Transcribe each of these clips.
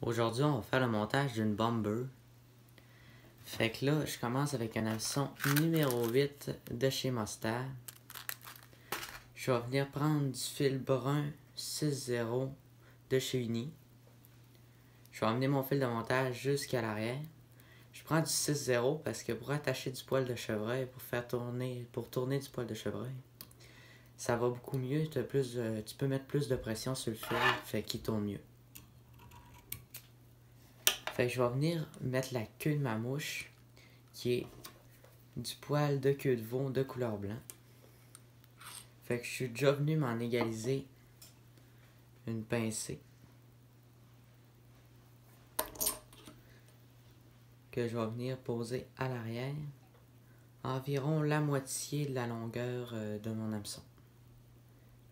Aujourd'hui, on va faire le montage d'une bomber. Fait que là, je commence avec un hameçon numéro 8 de chez Mustad. Je vais venir prendre du fil brun 6-0 de chez Uni. Je vais emmener mon fil de montage jusqu'à l'arrière. Je prends du 6-0 parce que pour attacher du poil de chevreuil, pour tourner du poil de chevreuil, ça va beaucoup mieux. Tu peux mettre plus de pression sur le fil, fait qu'il tourne mieux. Fait que je vais venir mettre la queue de ma mouche, qui est du poil de queue de veau de couleur blanc. Fait que je suis déjà venu m'en égaliser une pincée. Que je vais venir poser à l'arrière. Environ la moitié de la longueur de mon hameçon.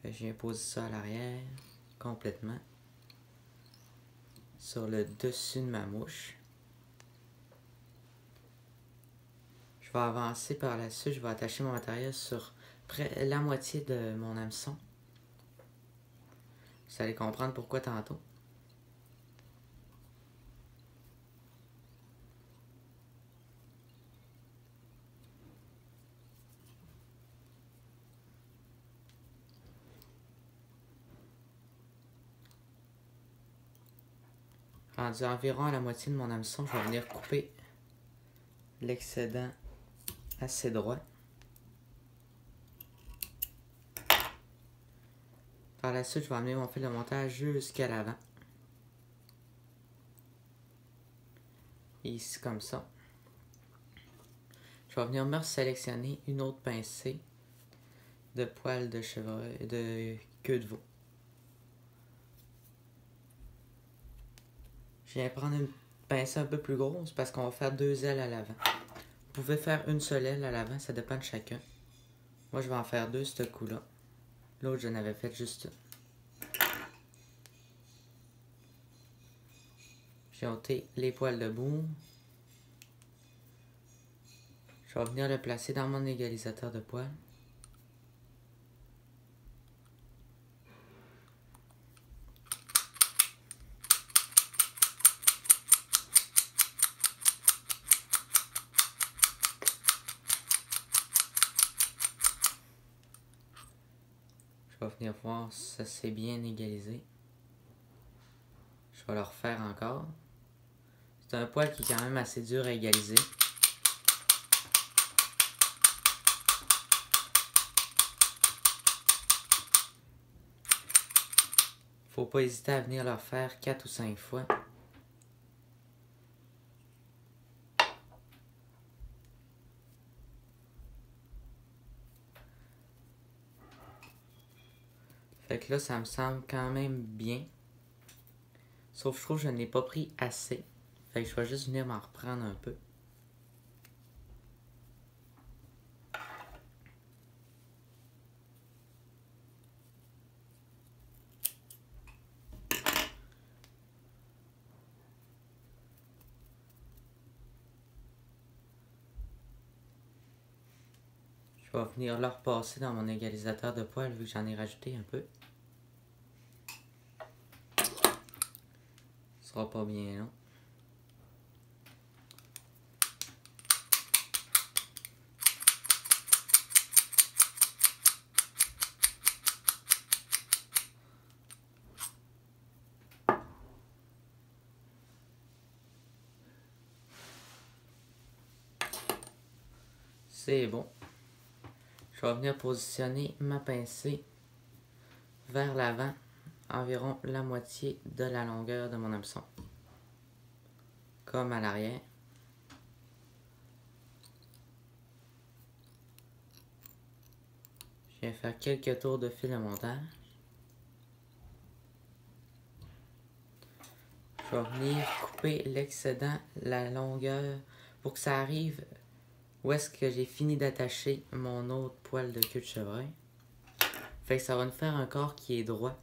Fait que je viens poser ça à l'arrière, complètement. Sur le dessus de ma mouche. Je vais avancer par la suite, je vais attacher mon matériel sur près la moitié de mon hameçon. Vous allez comprendre pourquoi tantôt. Rendu environ à la moitié de mon hameçon, je vais venir couper l'excédent assez droit. Par la suite, je vais amener mon fil de montage jusqu'à l'avant. Ici, comme ça. Je vais venir me sélectionner une autre pincée de poil de chevreuil, de queue de veau. Je viens prendre une pincée un peu plus grosse parce qu'on va faire 2 ailes à l'avant. Vous pouvez faire une seule aile à l'avant, ça dépend de chacun. Moi, je vais en faire 2 ce coup-là. L'autre, je n'avais fait juste une. J'ai ôté les poils de boue. Je vais venir le placer dans mon égalisateur de poils. Je vais venir voir si ça s'est bien égalisé. Je vais le refaire encore. C'est un poil qui est quand même assez dur à égaliser. Faut pas hésiter à venir le refaire 4 ou 5 fois. Fait que là, ça me semble quand même bien. Sauf que je trouve que je n'ai pas pris assez. Fait que je vais juste venir m'en reprendre un peu. Je vais venir le repasser dans mon égalisateur de poils vu que j'en ai rajouté un peu. Ce sera pas bien long. C'est bon. Je vais venir positionner ma pincée vers l'avant, environ la moitié de la longueur de mon hameçon. Comme à l'arrière. Je viens faire quelques tours de fil de montage. Je vais venir couper l'excédent, la longueur, pour que ça arrive où est-ce que j'ai fini d'attacher mon autre poil de queue de chevreuil. Fait que ça va nous faire un corps qui est droit.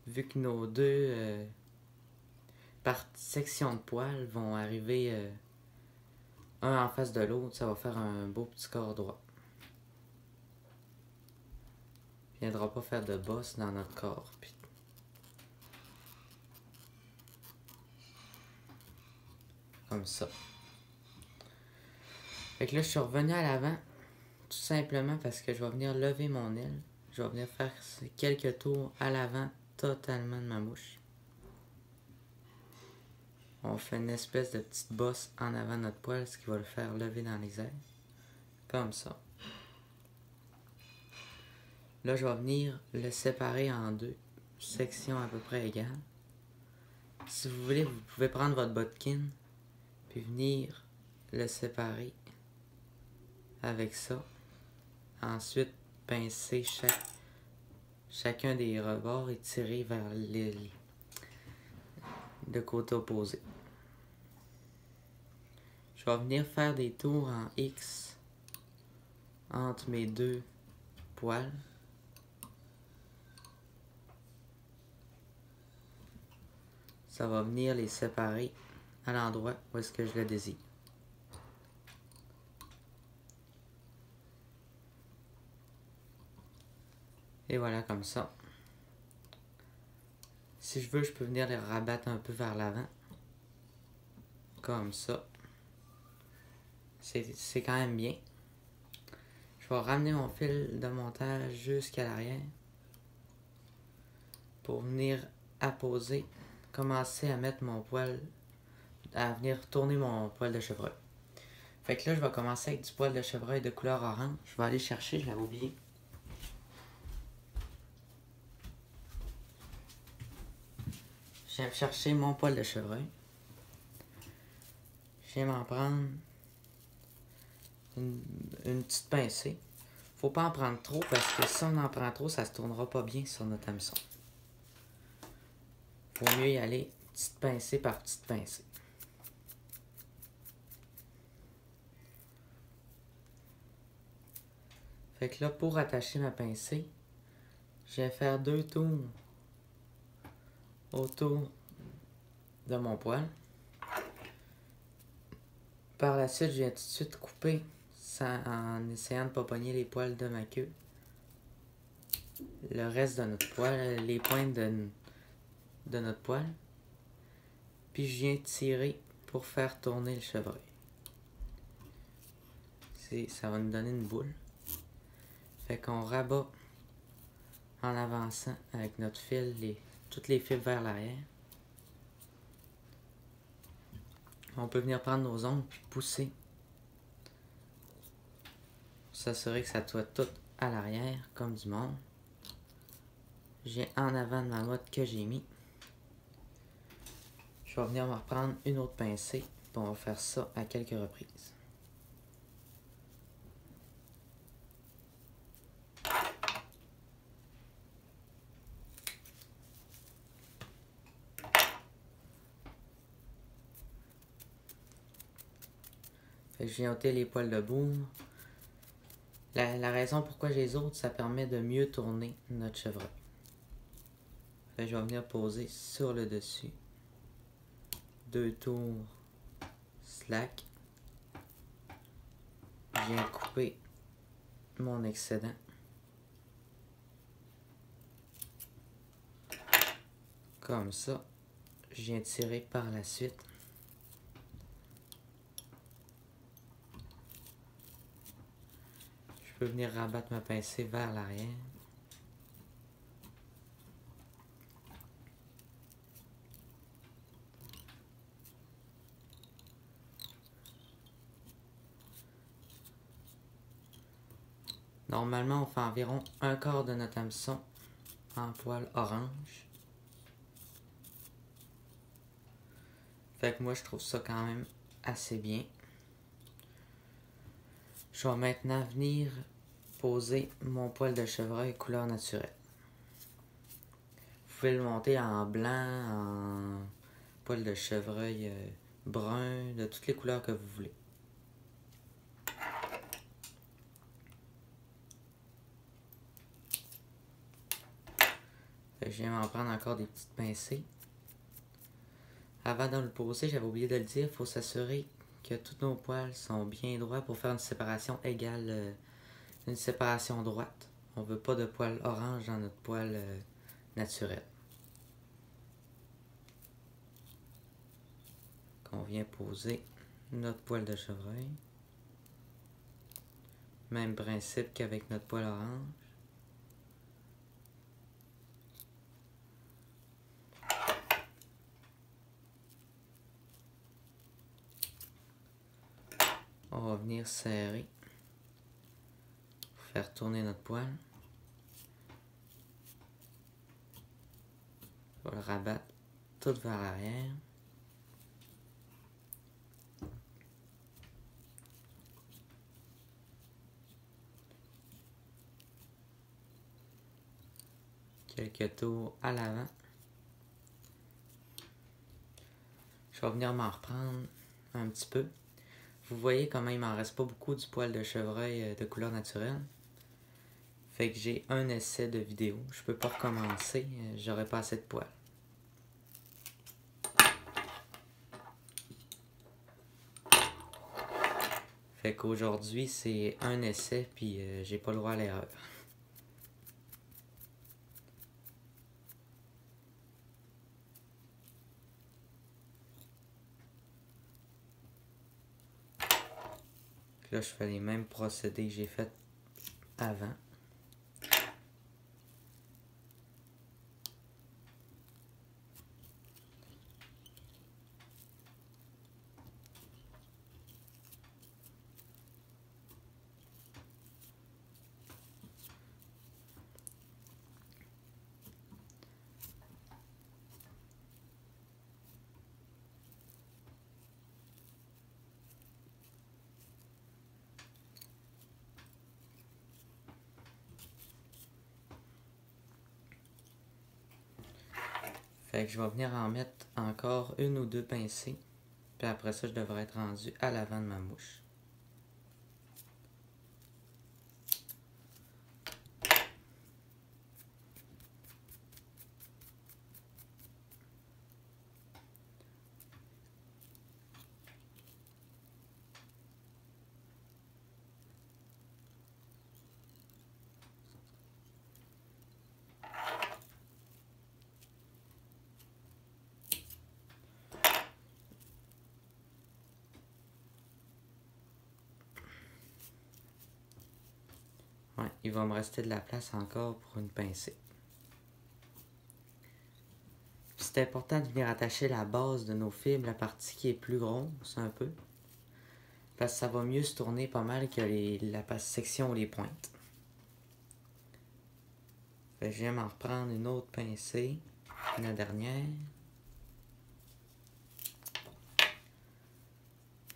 Vu que nos deux sections de poils vont arriver un en face de l'autre, ça va faire un beau petit corps droit. Il ne viendra pas faire de bosse dans notre corps. Puis comme ça. Fait que là, je suis revenu à l'avant, tout simplement parce que je vais venir lever mon aile. Je vais venir faire quelques tours à l'avant totalement de ma bouche. On fait une espèce de petite bosse en avant de notre poil, ce qui va le faire lever dans les airs. Comme ça. Là, je vais venir le séparer en deux sections à peu près égales. Si vous voulez, vous pouvez prendre votre bodkin puis venir le séparer avec ça. Ensuite, pincer chacun des rebords et tirer vers l'île de côté opposé. Je vais venir faire des tours en X entre mes deux poils. Ça va venir les séparer à l'endroit où est-ce que je le désire. Et voilà, comme ça. Si je veux, je peux venir les rabattre un peu vers l'avant. Comme ça. C'est quand même bien. Je vais ramener mon fil de montage jusqu'à l'arrière. Pour venir apposer, commencer à mettre mon poil, à venir tourner mon poil de chevreuil. Fait que là, je vais commencer avec du poil de chevreuil de couleur orange. Je vais aller chercher, je l'avais oublié. Je viens chercher mon poil de chevreuil. Je viens m'en prendre une petite pincée. Faut pas en prendre trop parce que si on en prend trop, ça se tournera pas bien sur notre hameçon. Faut mieux y aller petite pincée par petite pincée. Fait que là, pour attacher ma pincée, je vais faire 2 tours autour de mon poil. Par la suite, je viens tout de suite couper en essayant de ne pas pogner les poils de ma queue. Le reste de notre poil, les pointes de notre poil. Puis je viens tirer pour faire tourner le chevreuil. Ça va nous donner une boule. Fait qu'on rabat en avançant avec notre fil, toutes les fils vers l'arrière. On peut venir prendre nos ongles puis pousser. Pour s'assurer que ça soit tout à l'arrière, comme du monde. J'ai en avant de ma motte que j'ai mis. Je vais venir me reprendre une autre pincée. Puis on va faire ça à quelques reprises. Fait que je viens ôter les poils de boum. La raison pourquoi j'ai les autres, ça permet de mieux tourner notre chevreuil. Fait que je vais venir poser sur le dessus. 2 tours slack. Je viens couper mon excédent. Comme ça. Je viens tirer par la suite. Je peux venir rabattre ma pincée vers l'arrière. Normalement, on fait environ un quart de notre hameçon en poil orange. Fait que moi, je trouve ça quand même assez bien. Je vais maintenant venir poser mon poil de chevreuil couleur naturelle. Vous pouvez le monter en blanc, en poil de chevreuil brun, de toutes les couleurs que vous voulez. Je viens m'en prendre encore des petites pincées. Avant de le poser, j'avais oublié de le dire, il faut s'assurer que tous nos poils sont bien droits pour faire une séparation égale, une séparation droite. On veut pas de poils orange dans notre poil naturel. qu'on vient poser notre poêle de chevreuil. Même principe qu'avec notre poêle orange. On va venir serrer pour faire tourner notre poêle. On va le rabattre tout vers l'arrière. Quelques tours à l'avant. Je vais venir m'en reprendre un petit peu. Vous voyez comment il m'en reste pas beaucoup du poêle de chevreuil de couleur naturelle. Fait que j'ai un essai de vidéo. Je peux pas recommencer, j'aurais pas assez de poêle. Fait qu'aujourd'hui c'est un essai puis j'ai pas le droit à l'erreur. Là je fais les mêmes procédés que j'ai fait avant. Fait que je vais venir en mettre encore une ou deux pincées. Puis après ça, je devrais être rendu à l'avant de ma mouche. Ouais, il va me rester de la place encore pour une pincée. C'est important de venir attacher la base de nos fibres, la partie qui est plus grosse un peu. Parce que ça va mieux se tourner pas mal que la section ou les pointes. Fait que je viens m'en reprendre une autre pincée. La dernière.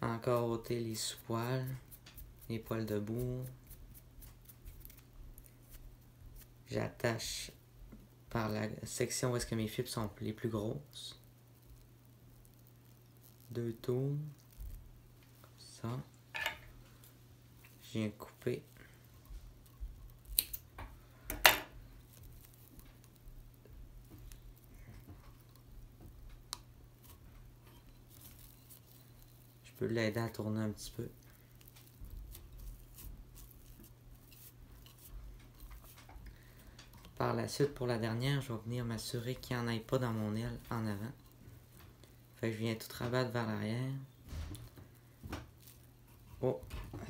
Encore ôter les sous-poils. Les poils debout. J'attache par la section où est-ce que mes fibres sont les plus grosses. 2 tours. Comme ça. Je viens couper. Je peux l'aider à tourner un petit peu. Par la suite, pour la dernière, je vais venir m'assurer qu'il n'y en ait pas dans mon aile en avant. Fait que je viens tout rabattre vers l'arrière. Oh,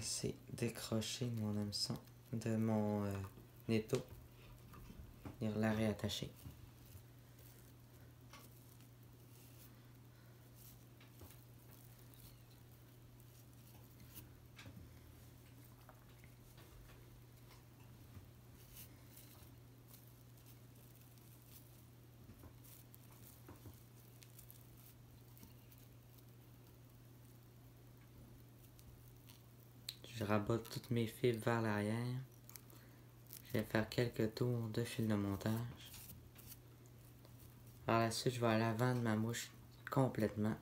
c'est décroché mon hameçon de mon étau. Venir la réattacher. Je rabote toutes mes fibres vers l'arrière. Je vais faire quelques tours de fil de montage. Par la suite, je vais à l'avant de ma mouche complètement.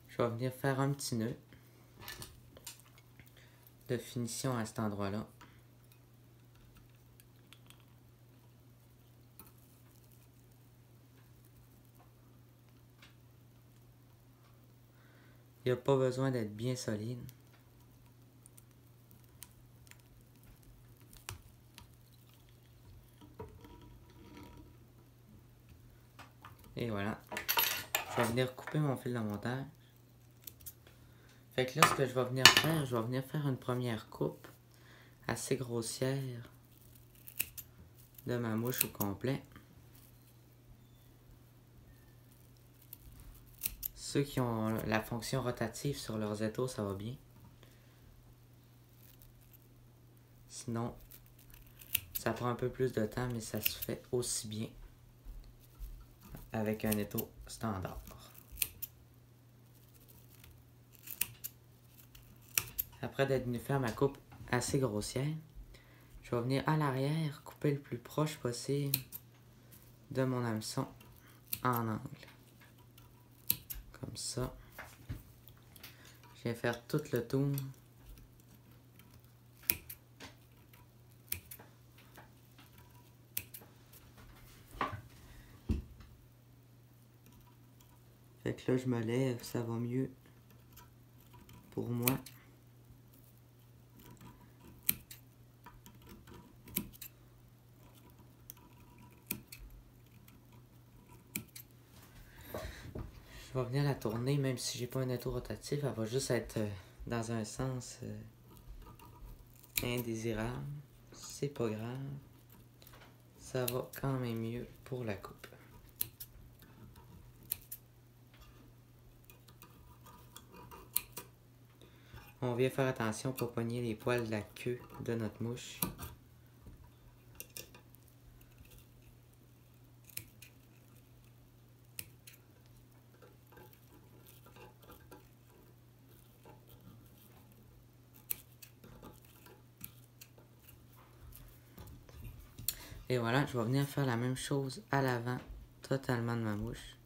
Je vais venir faire un petit nœud de finition à cet endroit-là. Il n'y a pas besoin d'être bien solide. Et voilà. Je vais venir couper mon fil de montage. Fait que là, ce que je vais venir faire, je vais venir faire une première coupe assez grossière de ma mouche au complet. Ceux qui ont la fonction rotative sur leurs étaux, ça va bien. Sinon, ça prend un peu plus de temps, mais ça se fait aussi bien avec un étau standard. Après d'être venu faire ma coupe assez grossière, je vais venir à l'arrière couper le plus proche possible de mon hameçon en angle. Comme ça. Je viens faire tout le tour. Fait que là, je me lève, ça va mieux pour moi. Je vais venir la tourner, même si j'ai pas un étau rotatif, elle va juste être dans un sens indésirable. C'est pas grave. Ça va quand même mieux pour la coupe. On vient faire attention pour pas pogner les poils de la queue de notre mouche. Et voilà, je vais venir faire la même chose à l'avant totalement de ma mouche.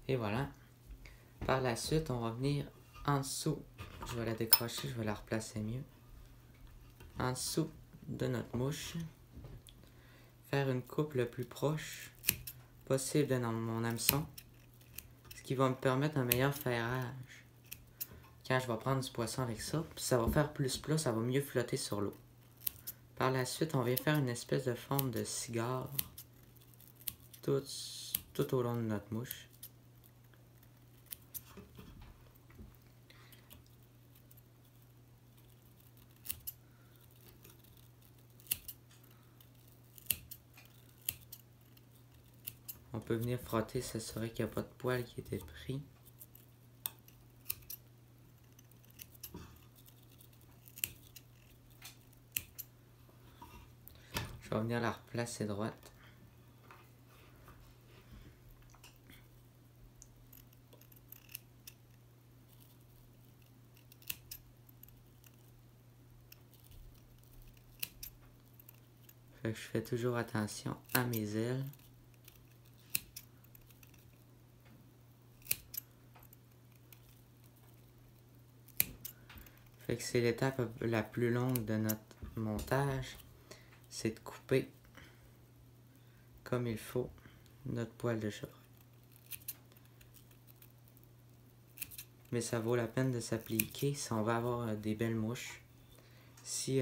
Et voilà. Par la suite, on va venir en dessous. Je vais la décrocher, je vais la replacer mieux. En dessous de notre mouche. Faire une coupe le plus proche possible de mon hameçon. Ce qui va me permettre un meilleur ferrage. Quand je vais prendre du poisson avec ça, ça va faire plus plat, ça va mieux flotter sur l'eau. Par la suite, on vient faire une espèce de forme de cigare tout au long de notre mouche. On peut venir frotter, s'assurer qu'il n'y a pas de poils qui étaient pris. Je vais venir la replacer droite. Fait que je fais toujours attention à mes ailes. Fait que c'est l'étape la plus longue de notre montage. C'est de couper comme il faut notre poil de chat. Mais ça vaut la peine de s'appliquer si on va avoir des belles mouches. Si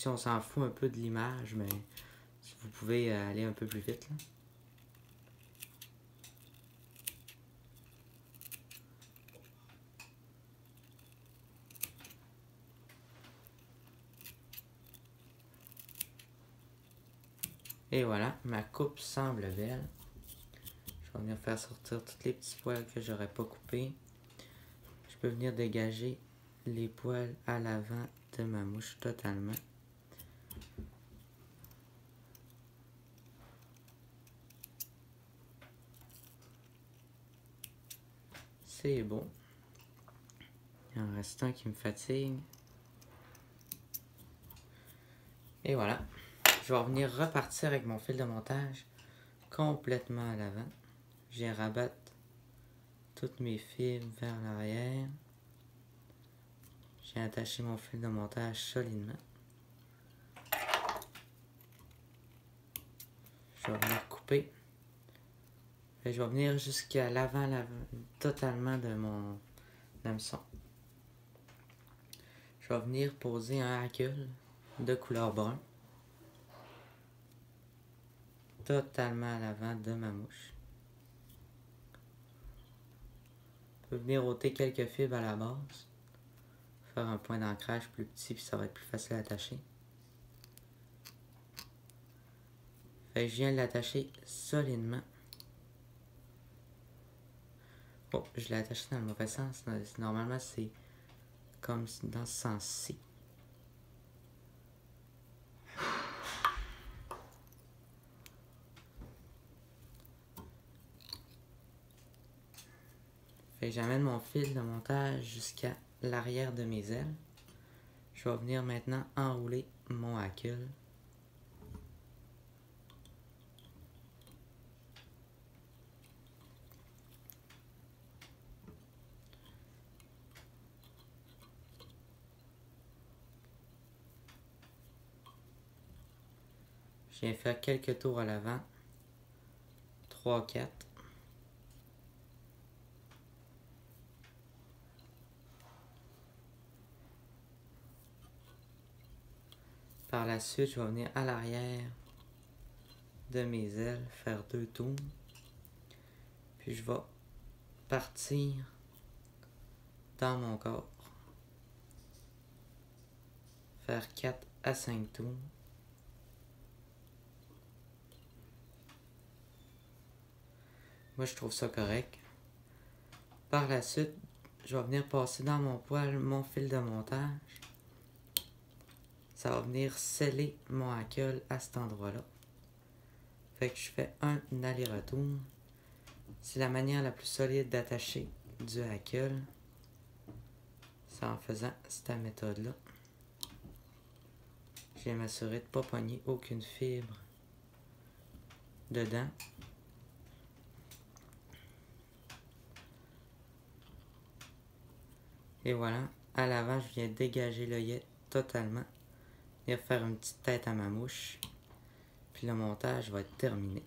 on s'en fout un peu de l'image, mais vous pouvez aller un peu plus vite là. Et voilà, ma coupe semble belle. Je vais venir faire sortir tous les petits poils que j'aurais pas coupés. Je peux venir dégager les poils à l'avant de ma mouche totalement. C'est bon. Il en reste un qui me fatigue. Et voilà. Je vais revenir repartir avec mon fil de montage complètement à l'avant. Je viens rabattre toutes mes fils vers l'arrière. J'ai attaché mon fil de montage solidement. Je vais venir couper. Et je vais venir jusqu'à l'avant totalement de mon hameçon. Je vais venir poser un hackle de couleur brun totalement à l'avant de ma mouche. Je peux venir ôter quelques fibres à la base. Faire un point d'ancrage plus petit puis ça va être plus facile à attacher. Fait que je viens de l'attacher solidement. Oh, je l'ai attaché dans le mauvais sens. Normalement, c'est comme dans ce sens-ci. Fait que j'amène mon fil de montage jusqu'à l'arrière de mes ailes. Je vais venir maintenant enrouler mon hackle. Je viens faire quelques tours à l'avant. 3, 4. Par la suite, je vais venir à l'arrière de mes ailes, faire 2 tours. Puis je vais partir dans mon corps. Faire 4 à 5 tours. Moi, je trouve ça correct. Par la suite, je vais venir passer dans mon poil mon fil de montage. Ça va venir sceller mon hackle à cet endroit-là. Fait que je fais un aller-retour. C'est la manière la plus solide d'attacher du hackle. C'est en faisant cette méthode-là. Je viens m'assurer de ne pas pogner aucune fibre dedans. Et voilà, à l'avant, je viens dégager l'œillet totalement. Venir faire une petite tête à ma mouche. Puis le montage va être terminé.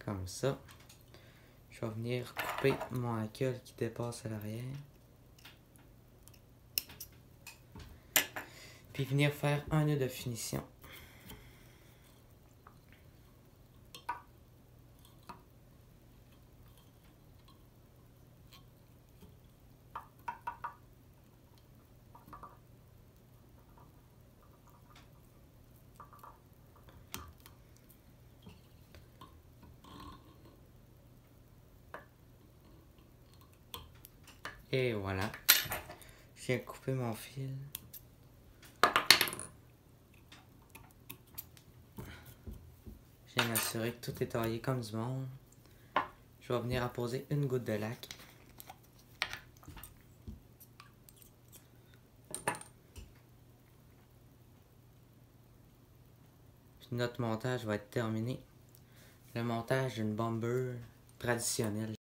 Comme ça. Je vais venir couper mon hackle qui dépasse à l'arrière. Puis venir faire un nœud de finition. Et voilà. Je viens couper mon fil. Je viens m'assurer que tout est taillé comme du monde. Je vais venir apposer une goutte de lac. Puis notre montage va être terminé. Le montage d'une bomber traditionnelle.